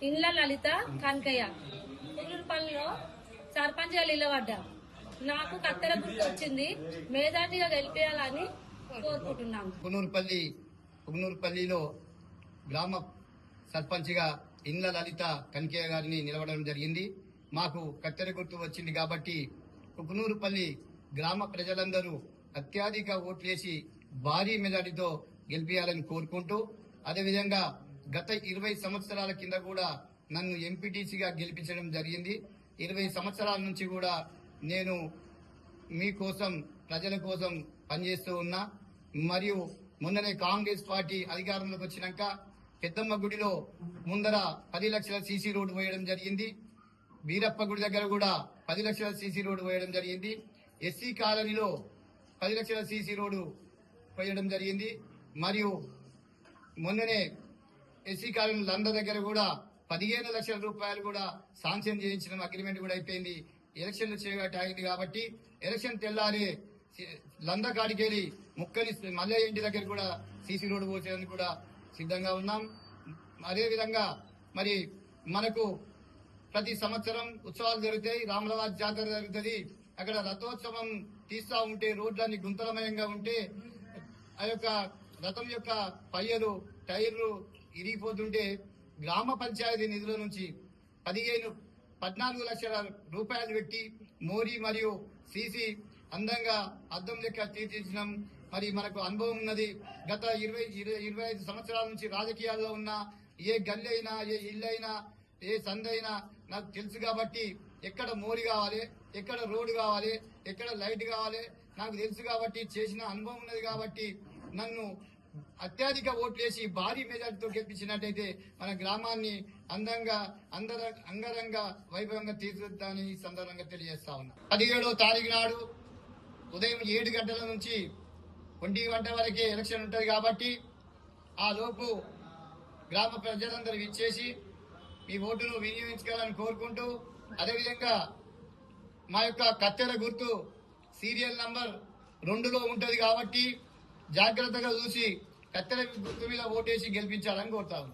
ఇండ్ల లలిత కనకయ్య పుల్లూరుపల్లిలో సర్పంచ్ గా నిలబడ్డా. నాకు కత్తెర గుర్తు వచ్చింది. మేధాటిగా గెలిపేయాలని కోరుకుంటున్నాను. పుగ్నూరుపల్లిలో గ్రామ సర్పంచ్ గా ఇండ్ల లలిత కనకయ్య గారిని నిలబడడం జరిగింది. మాకు కత్తెర గుర్తు వచ్చింది కాబట్టి పుగ్నూరుపల్లి గ్రామ ప్రజలందరూ అత్యధిక ఓట్లేసి భారీ మెజార్టీతో గెలిపించాలని కోరుకుంటూ, అదేవిధంగా గత 20 సంవత్సరాల కింద కూడా నన్ను ఎంపీటీసీగా గెలిపించడం జరిగింది. 20 సంవత్సరాల నుంచి కూడా నేను మీకోసం ప్రజల కోసం పనిచేస్తూ ఉన్నా. మరియు మొన్ననే కాంగ్రెస్ పార్టీ అధికారంలోకి వచ్చినాక పెద్దమ్మ గుడిలో ముందర 10 లక్షల సీసీ రోడ్డు పోయడం జరిగింది. వీరప్ప గుడి దగ్గర కూడా 10 లక్షల సీసీ రోడ్డు పోయడం జరిగింది. ఎస్సీ కాలనీలో 10 లక్షల సీసీ రోడ్డు పోయడం జరిగింది. మరియు మొన్ననే ఎస్సీ కాలనీ లంద దగ్గర కూడా 15 లక్షల రూపాయలు కూడా శాంక్షన్ చేయించిన అగ్రిమెంట్ కూడా అయిపోయింది. ఎలక్షన్లు చేయబట్టి కాబట్టి ఎలక్షన్ తెల్లారి లంద కాడికెళ్ళి ముక్కలి మల్లయ్య ఇంటి దగ్గర కూడా సీసీ రోడ్డు పోసేందుకు కూడా సిద్ధంగా ఉన్నాం. అదేవిధంగా మరి మనకు ప్రతి సంవత్సరం ఉత్సవాలు జరుగుతాయి. రాములవారి జాతర జరుగుతుంది. అక్కడ రథోత్సవం తీస్తా ఉంటే రోడ్లన్నీ గుంతలమయంగా ఉంటే ఆ యొక్క రథం యొక్క పయ్యలు టైర్లు ఇరిగిపోతుంటే గ్రామ పంచాయతీ నిధుల నుంచి 14 లక్షల రూపాయలు పెట్టి మోరీ మరియు సీసీ అందంగా అద్దం లెక్క తీర్చిదిద్దినాం. మరి మనకు అనుభవం ఉన్నది. గత 25 సంవత్సరాల నుంచి రాజకీయాల్లో ఉన్న ఏ గల్లీ అయినా, ఏ ఇల్లు అయినా, ఏ సందైనా నాకు తెలుసు కాబట్టి ఎక్కడ మోరీ కావాలి, ఎక్కడ రోడ్డు కావాలి, ఎక్కడ లైట్ కావాలి నాకు తెలుసు కాబట్టి, చేసిన అనుభవం ఉన్నది కాబట్టి నన్ను అత్యధిక ఓట్లేసి భారీ మెజార్టీతో గెలిపించినట్టయితే మన గ్రామాన్ని అందంగా అంగరంగ వైభవంగా తీర్చిదిద్దామని ఈ సందర్భంగా తెలియజేస్తా ఉన్నా. 17వ తారీఖు నాడు ఉదయం 7 గంటల నుంచి 1 గంట వరకే ఎలక్షన్ ఉంటుంది కాబట్టి ఆ లోపు గ్రామ ప్రజలందరూ ఇచ్చేసి మీ ఓటును వినియోగించుకోవాలని కోరుకుంటూ, అదేవిధంగా మా యొక్క కత్తెర గుర్తు సీరియల్ నంబర్ 2లో ఉంటది కాబట్టి జాగ్రత్తగా చూసి కత్తెర గుర్తు మీద ఓటేసి గెలిపించాలని కోరుతాము.